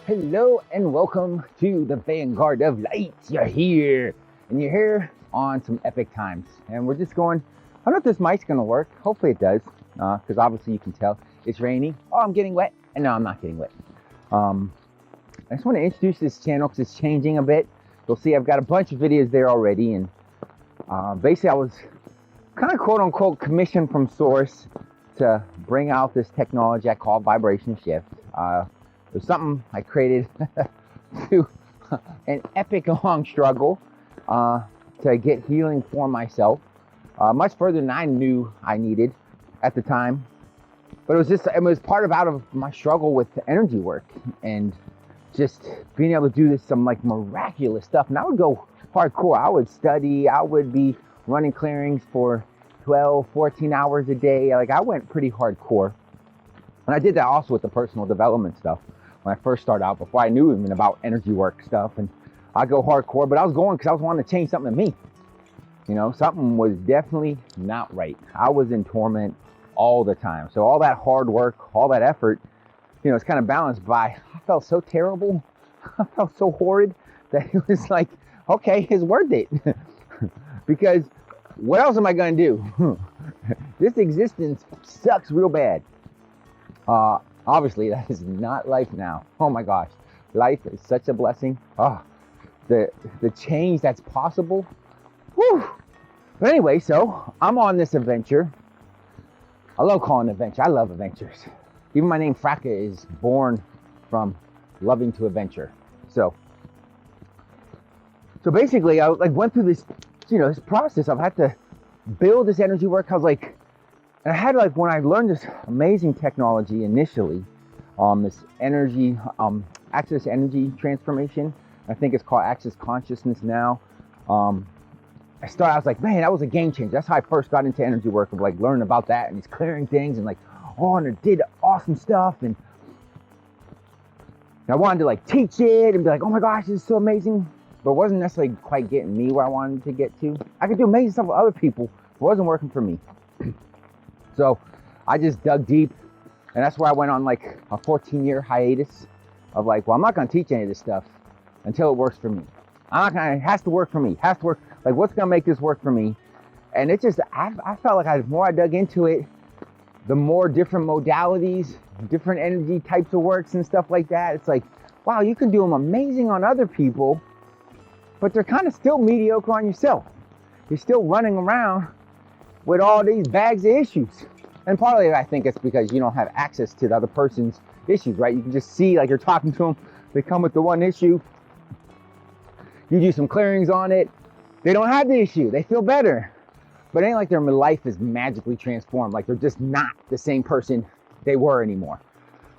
Hello and welcome to the Vanguard of Light. You're here on some epic times, and we're just going. I don't know if this mic's gonna work. Hopefully it does, because obviously you can tell it's raining. Oh, I'm getting wet, and no, I'm not getting wet. I just want to introduce this channel because it's changing a bit. You'll see I've got a bunch of videos there already, and basically I was kind of quote unquote commissioned from Source to bring out this technology I call vibration shift. It was something I created through an epic long struggle to get healing for myself, much further than I knew I needed at the time. But it was part of my struggle with energy work and just being able to do some like miraculous stuff. And I would go hardcore. I would study. I would be running clearings for 12, 14 hours a day. Like, I went pretty hardcore. And I did that also with the personal development stuff when I first started out, before I knew even about energy work stuff. And I go hardcore, but I was going because I was wanting to change something in me. You know, something was definitely not right. I was in torment all the time. So all that hard work, all that effort, you know, it's kind of balanced by, I felt so terrible. I felt so horrid that it was like, okay, it's worth it. Because what else am I going to do? This existence sucks real bad. Obviously, that is not life now. Oh my gosh, life is such a blessing. The change that's possible. Whew. But anyway, so I'm on this adventure. I love calling it adventure. I love adventures. Even my name Fracca is born from loving to adventure. So basically, I went through this, this process. I've had to build this energy work. I was like, and I had when I learned this amazing technology initially, this energy, access energy transformation. I think it's called access consciousness now. I was like, man, that was a game changer. That's how I first got into energy work, of learning about that and these clearing things and and it did awesome stuff. And I wanted to teach it and be like, oh my gosh, this is so amazing. But it wasn't necessarily quite getting me where I wanted to get to. I could do amazing stuff with other people, but it wasn't working for me. So I just dug deep, and that's where I went on a 14-year hiatus of well, I'm not gonna teach any of this stuff until it works for me. It has to work for me. It has to work. What's gonna make this work for me? And it just, I felt like the more I dug into it, the more different modalities, different energy types of works and stuff like that. It's wow, you can do them amazing on other people, but they're kind of still mediocre on yourself. You're still running around with all these bags of issues. And partly I think it's because you don't have access to the other person's issues, right? You can just see, you're talking to them, they come with the one issue, you do some clearings on it, they don't have the issue, they feel better. But it ain't like their life is magically transformed, they're just not the same person they were anymore.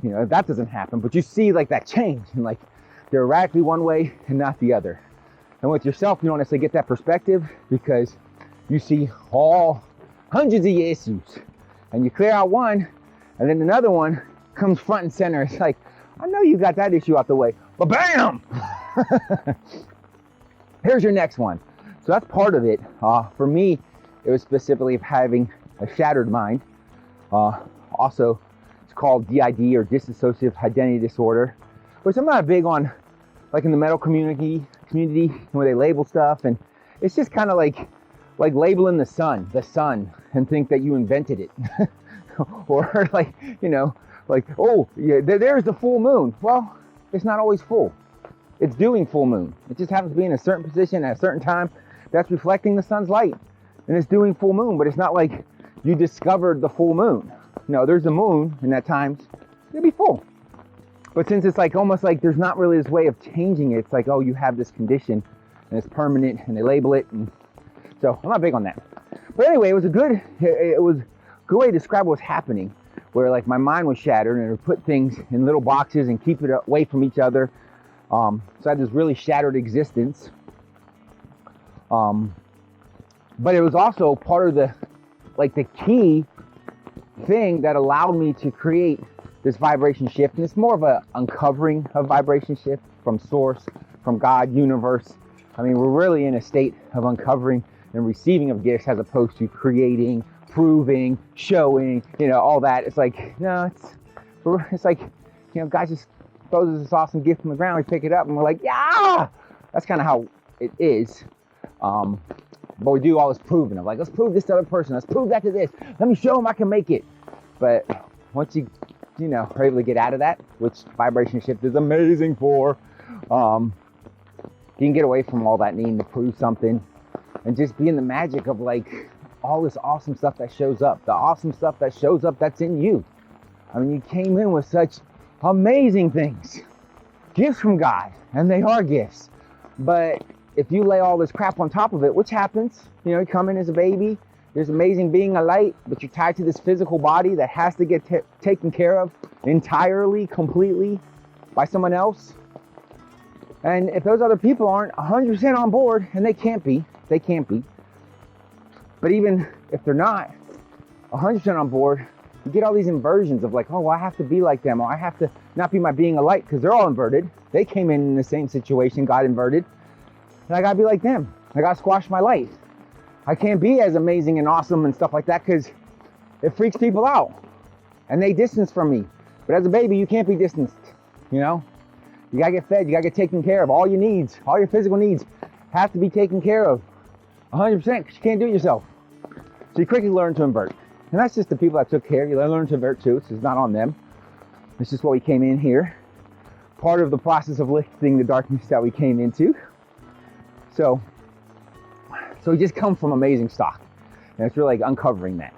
That doesn't happen, but you see that change, and they're radically one way and not the other. And with yourself, you don't necessarily get that perspective because you see all hundreds of your issues, and you clear out one, and then another one comes front and center. It's I know you got that issue out the way, but bam! Here's your next one. So that's part of it. For me, it was specifically of having a shattered mind. Also, it's called DID, or dissociative identity disorder, which I'm not big on, in the medical community where they label stuff, and it's just kind of like labeling the sun, and think that you invented it. Or oh, yeah, there's the full moon. Well, it's not always full. It's doing full moon. It just happens to be in a certain position at a certain time that's reflecting the sun's light. And it's doing full moon, but it's not like you discovered the full moon. No, there's a moon, and at times it'll be full. But since it's almost there's not really this way of changing it, it's oh, you have this condition and it's permanent, and they label it, and so I'm not big on that. But anyway, it was a good way to describe what's happening, where my mind was shattered, and it would put things in little boxes and keep it away from each other. So I had this really shattered existence. But it was also part of the key thing that allowed me to create this vibration shift. And it's more of a uncovering of vibration shift from source, from God, universe. I mean, we're really in a state of uncovering and receiving of gifts, as opposed to creating, proving, showing, all that. It's no, it's God just throws us this awesome gift from the ground. We pick it up and we're like, yeah! That's kind of how it is. But we do all this proving of like, let's prove this to the other person. Let's prove that to this. Let me show them I can make it. But once you are able to get out of that, which vibration shift is amazing for, you can get away from all that needing to prove something and just be in the magic of like all this awesome stuff that shows up. The awesome stuff that shows up that's in you. I mean, you came in with such amazing things. Gifts from God, and they are gifts. But if you lay all this crap on top of it, which happens, you come in as a baby, there's amazing being a light, but you're tied to this physical body that has to get taken care of entirely, completely by someone else. And if those other people aren't 100% on board, and they can't be, but even if they're not 100% on board, you get all these inversions of like, oh, well, I have to be like them, or I have to not be my being a light, because they're all inverted. They came in the same situation, got inverted, and I gotta be like them. I gotta squash my light. I can't be as amazing and awesome and stuff like that because it freaks people out and they distance from me. But as a baby, you can't be distanced, You gotta get fed, you gotta get taken care of. All your needs, all your physical needs have to be taken care of 100% because you can't do it yourself. So you quickly learn to invert. And that's just the people that took care of you. They learn to invert too, so it's not on them. It's just what we came in here. Part of the process of lifting the darkness that we came into. So we just come from amazing stock. And it's really like uncovering that.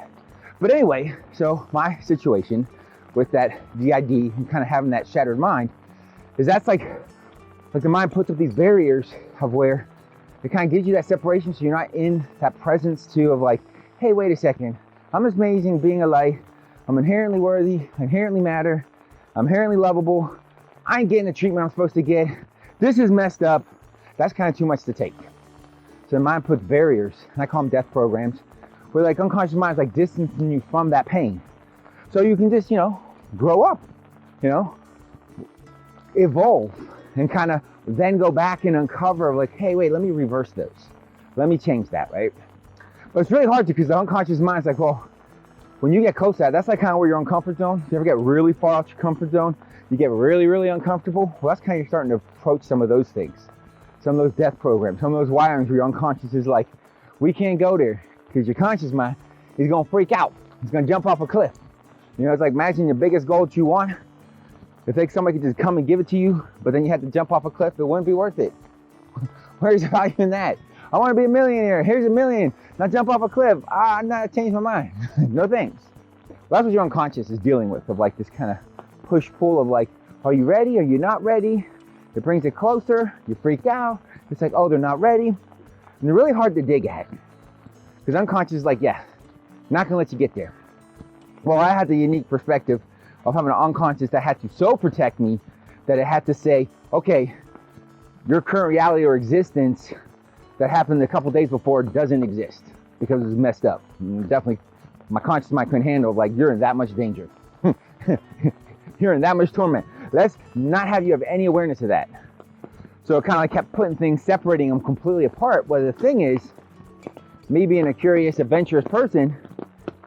But anyway, so my situation with that DID and kind of having that shattered mind is that's like the mind puts up these barriers of where it kind of gives you that separation so you're not in that presence too of like, hey, wait a second. I'm amazing being a light. I'm inherently worthy, inherently matter. I'm inherently lovable. I ain't getting the treatment I'm supposed to get. This is messed up. That's kind of too much to take. So the mind puts barriers, and I call them death programs, where like unconscious mind is like distancing you from that pain. So you can just, grow up, evolve, and kind of then go back and uncover like, hey, wait, let me reverse those. Let me change that, right? But it's really hard to because the unconscious mind is like, well, when you get close to that, that's like kind of where you're on comfort zone. You ever get really far out your comfort zone? You get really, really uncomfortable? Well, that's kind of you're starting to approach some of those things. Some of those death programs, some of those wirings where your unconscious is like, we can't go there because your conscious mind is going to freak out. He's going to jump off a cliff. It's like imagine your biggest goal that you want. If like somebody could just come and give it to you, but then you had to jump off a cliff, it wouldn't be worth it. Where's the value in that? I want to be a millionaire. Here's $1 million. Now jump off a cliff. I'm not changed my mind. No thanks. Well, that's what your unconscious is dealing with, of like this kind of push-pull of like, are you ready? Are you not ready? It brings it closer. You freak out. It's like, oh, they're not ready. And they're really hard to dig at. Because unconscious is like, yeah, not going to let you get there. Well, I had the unique perspective of having an unconscious that had to so protect me that it had to say, okay, your current reality or existence that happened a couple days before doesn't exist because it's messed up. And definitely, my conscious mind couldn't handle like, you're in that much danger. You're in that much torment. Let's not have you have any awareness of that. So it kind of like kept putting things, separating them completely apart. But the thing is, me being a curious, adventurous person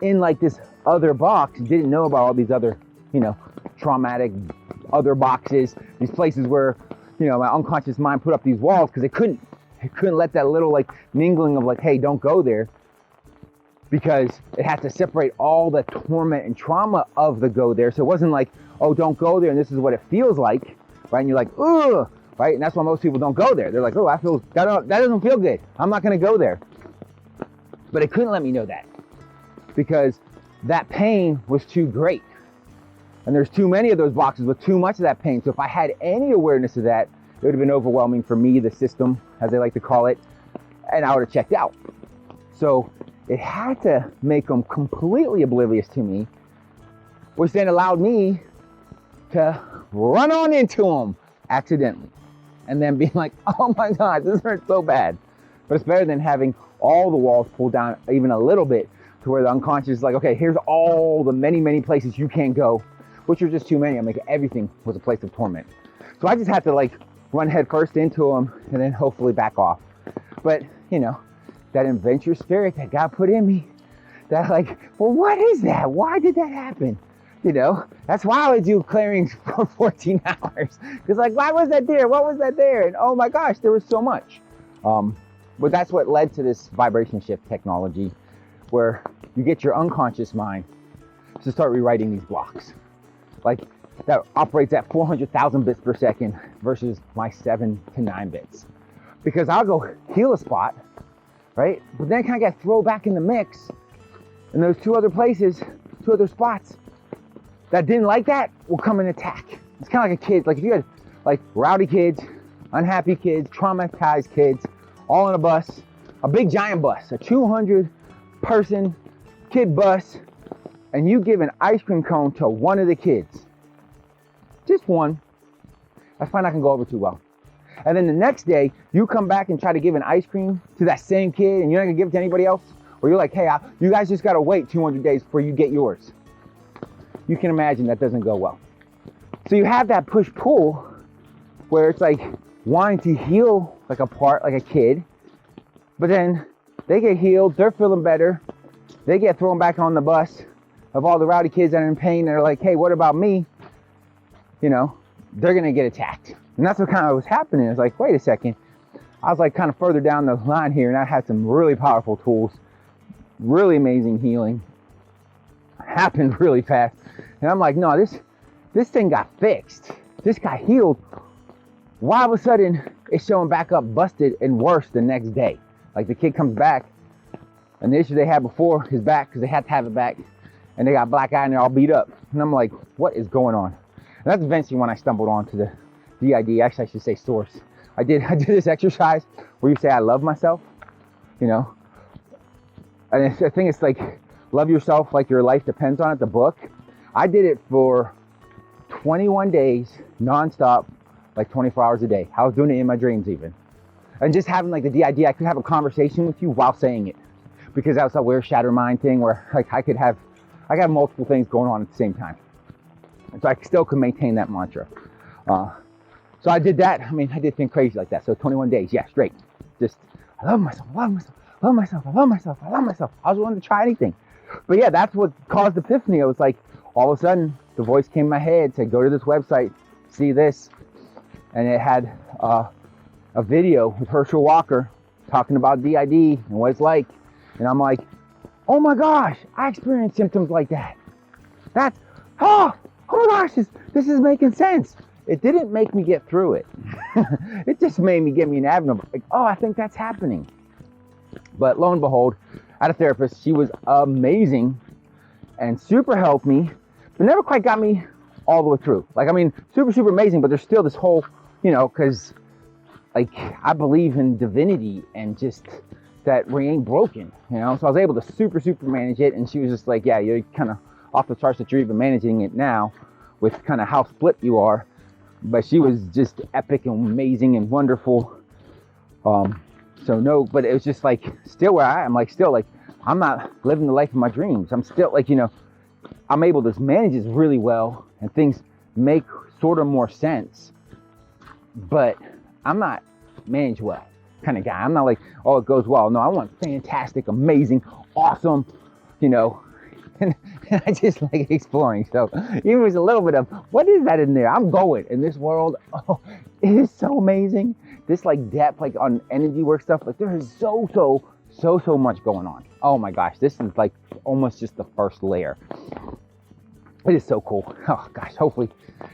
in like this other box, didn't know about all these other, traumatic other boxes, these places where, my unconscious mind put up these walls because it couldn't let that little like mingling of like, hey, don't go there, because it had to separate all the torment and trauma of the go there. So it wasn't like, oh, don't go there and this is what it feels like, right? And you're like, ugh, right? And that's why most people don't go there. They're like, oh, that doesn't feel good. I'm not gonna go there. But it couldn't let me know that because that pain was too great. And there's too many of those boxes with too much of that pain. So if I had any awareness of that, it would have been overwhelming for me, the system, as they like to call it, and I would have checked out. So it had to make them completely oblivious to me, which then allowed me to run on into them accidentally and then being like, oh my God, this hurts so bad. But it's better than having all the walls pulled down even a little bit to where the unconscious is like, okay, here's all the many, many places you can't go, which are just too many. I'm like, everything was a place of torment. So I just had to like run head first into them and then hopefully back off. But, that adventure spirit that God put in me, that like, well, what is that? Why did that happen? You know, that's why I would do clearings for 14 hours. Because like, why was that there? What was that there? And oh my gosh, there was so much. But that's what led to this vibration shift technology, where you get your unconscious mind to start rewriting these blocks. Like that operates at 400,000 bits per second versus my 7 to 9 bits. Because I'll go heal a spot, right? But then I kind of get thrown back in the mix. And those two other places, two other spots that didn't like that will come and attack. It's kind of like a kid. Like if you had like rowdy kids, unhappy kids, traumatized kids, all on a bus, a big giant bus, a 200-person kid bus, and you give an ice cream cone to one of the kids, just one, I find I can go over too well. And then the next day, you come back and try to give an ice cream to that same kid, and you're not gonna give it to anybody else? Or you're like, hey, you guys just gotta wait 200 days before you get yours. You can imagine that doesn't go well. So you have that push-pull where it's like wanting to heal like a part, like a kid, but then they get healed, they're feeling better, they get thrown back on the bus of all the rowdy kids that are in pain. They're like, hey, what about me? You know, they're gonna get attacked. And that's what kind of was happening. It's like, wait a second. I was like kind of further down the line here, and I had some really powerful tools, really amazing healing, happened really fast. And I'm like, no, this thing got fixed. This got healed. Why all of a sudden it's showing back up busted and worse the next day? Like the kid comes back, and the issue they had before is back because they had to have it back, and they got black eye and they're all beat up. And I'm like, what is going on? And that's eventually when I stumbled onto the DID. Actually, I should say source. I did this exercise where you say, I love myself, you know? And I think it's like, love yourself like your life depends on it, the book. I did it for 21 days, nonstop, like 24 hours a day. I was doing it in my dreams even. And just having like the DID, I could have a conversation with you while saying it. Because that was a weird shatter mind thing where like I could have multiple things going on at the same time. And so I still could maintain that mantra. So I did that. I mean, I did things crazy like that. So 21 days, yeah, straight. Just, I love myself, I love myself, I love myself, I love myself, I love myself. I was willing to try anything. But yeah, that's what caused epiphany. It was like, all of a sudden, the voice came in my head, said, go to this website, see this. And it had a video with Herschel Walker talking about DID and what it's like. And I'm like, oh my gosh, I experienced symptoms like that. Oh my gosh, this is making sense. It didn't make me get through it. It just made me get me an avenue. Like, oh, I think that's happening. But lo and behold, I had a therapist. She was amazing and super helped me, but never quite got me all the way through. Like, I mean, super amazing, but there's still this whole, you know, because like I believe in divinity and just that we ain't broken, you know? So I was able to super manage it. And she was just like, yeah, you're kind of off the charts that you're even managing it now with kind of how split you are. But she was just epic and amazing and wonderful. So no, but it was just like, still where I am, like still like, I'm not living the life of my dreams. I'm still like, you know, I'm able to manage this really well and things make sort of more sense, but I'm not managed well kind of guy. I'm not like, oh, it goes well. No, I want fantastic, amazing, awesome, you know, and I just like exploring. So even there's a little bit of, what is that in there? I'm going in this world. Oh, it is so amazing. This like depth, like on energy work stuff, like there is so much going on. Oh my gosh, this is like almost just the first layer. It is so cool. Oh gosh, hopefully,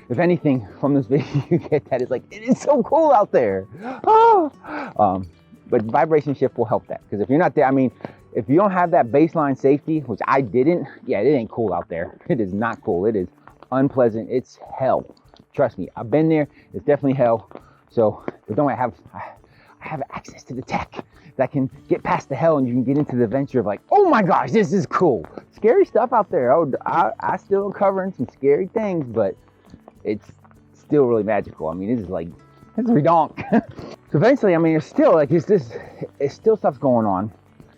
if anything from this video you get that, it's like, it is so cool out there. Oh. But vibration shift will help that, because if you're not there, I mean, if you don't have that baseline safety, which I didn't, yeah, it ain't cool out there. It is not cool. It is unpleasant. It's hell. Trust me, I've been there. It's definitely hell. So I have access to the tech that can get past the hell, and you can get into the adventure of like, oh my gosh, this is cool. Scary stuff out there. Oh, I still am covering some scary things, but it's still really magical. I mean, it's redonk. So eventually, I mean, it's still stuff's going on.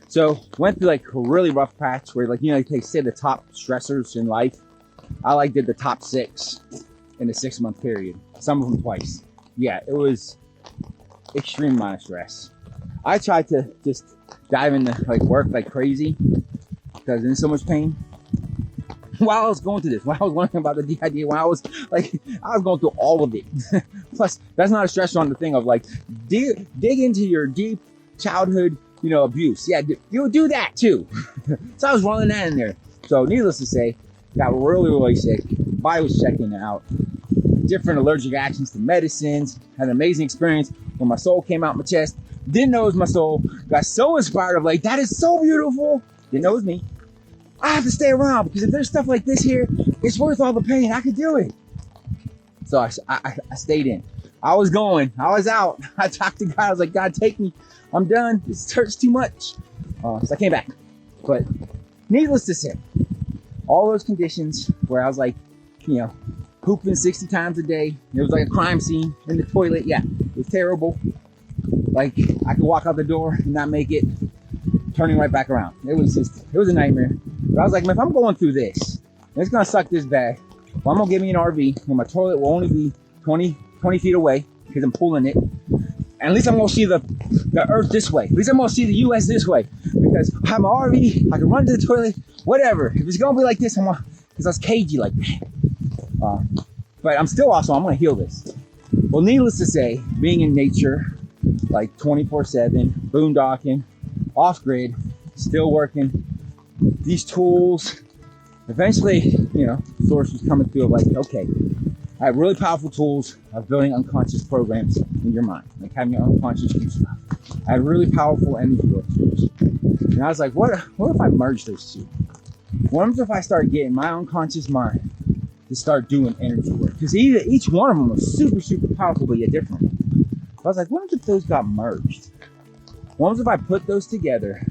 So went through like a really rough patch where, like, you know, they say the top stressors in life. I like did the top 6 in a 6-month period. Some of them twice. Yeah, it was extreme amount of stress. I tried to just dive into like work like crazy because in so much pain. while I was going through this, while I was learning about the DID, when I was going through all of it. Plus, that's not a stress on the thing of like, dig into your deep childhood, abuse. Yeah, you would do that too. So I was rolling that in there. So needless to say, got really, really sick. Body was checking out. Different allergic reactions to medicines. Had an amazing experience when my soul came out my chest. Didn't know it was my soul. Got so inspired of like, that is so beautiful. Didn't know it was me. I have to stay around because if there's stuff like this here, it's worth all the pain. I could do it. So I stayed in. I was going. I was out. I talked to God. I was like, God, take me. I'm done. This hurts too much. So I came back. But needless to say, all those conditions where I was like, pooping 60 times a day. It was like a crime scene in the toilet. Yeah, it was terrible. Like I could walk out the door and not make it, turning right back around. It was a nightmare. But I was like, man, if I'm going through this, and it's gonna suck this bad, well, I'm gonna give me an RV where my toilet will only be 20 feet away because I'm pulling it. And at least I'm gonna see the earth this way. At least I'm gonna see the US this way. Because I have my RV, I can run to the toilet, whatever. If it's gonna be like this, because I was cagey like that. But I'm gonna heal this. Well, needless to say, being in nature, like 24/7, boondocking, off grid, still working, these tools, eventually, source was coming through of like, okay, I have really powerful tools of building unconscious programs in your mind, like having your unconscious do stuff. I had really powerful energy work tools. And I was like, what if I merge those two? What if I start getting my unconscious mind to start doing energy work? Because each one of them was super, super powerful, but yet different. So I was like, what if those got merged? What if I put those together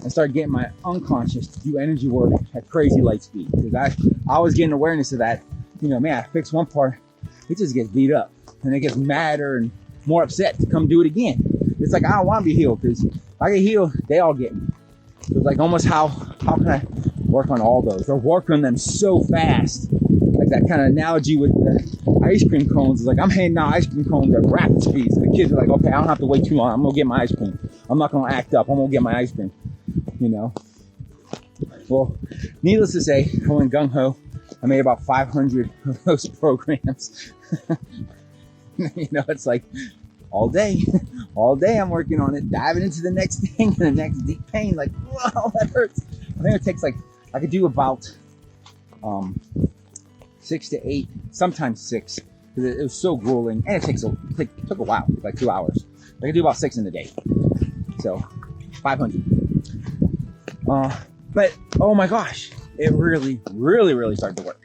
and start getting my unconscious to do energy work at crazy light speed? Because I was getting awareness of that. Man, I fix one part, it just gets beat up. And it gets madder and more upset to come do it again. It's like, I don't want to be healed, because if I get healed, they all get me. So it's like almost how can I work on all those? Or work on them so fast. Like that kind of analogy with the ice cream cones. It's like I'm handing out ice cream cones at rapid speed. So the kids are like, okay, I don't have to wait too long. I'm going to get my ice cream. I'm not going to act up. I'm going to get my ice cream. Well, needless to say, I went gung-ho. I made about 500 of those programs. It's like all day I'm working on it, diving into the next thing and the next deep pain. Like, whoa, that hurts. I think it takes I could do about 6 to 8, sometimes 6, because it was so grueling, and it took a while, like 2 hours. I could do about 6 in a day, so 500. But oh my gosh, it really, really, really started to work.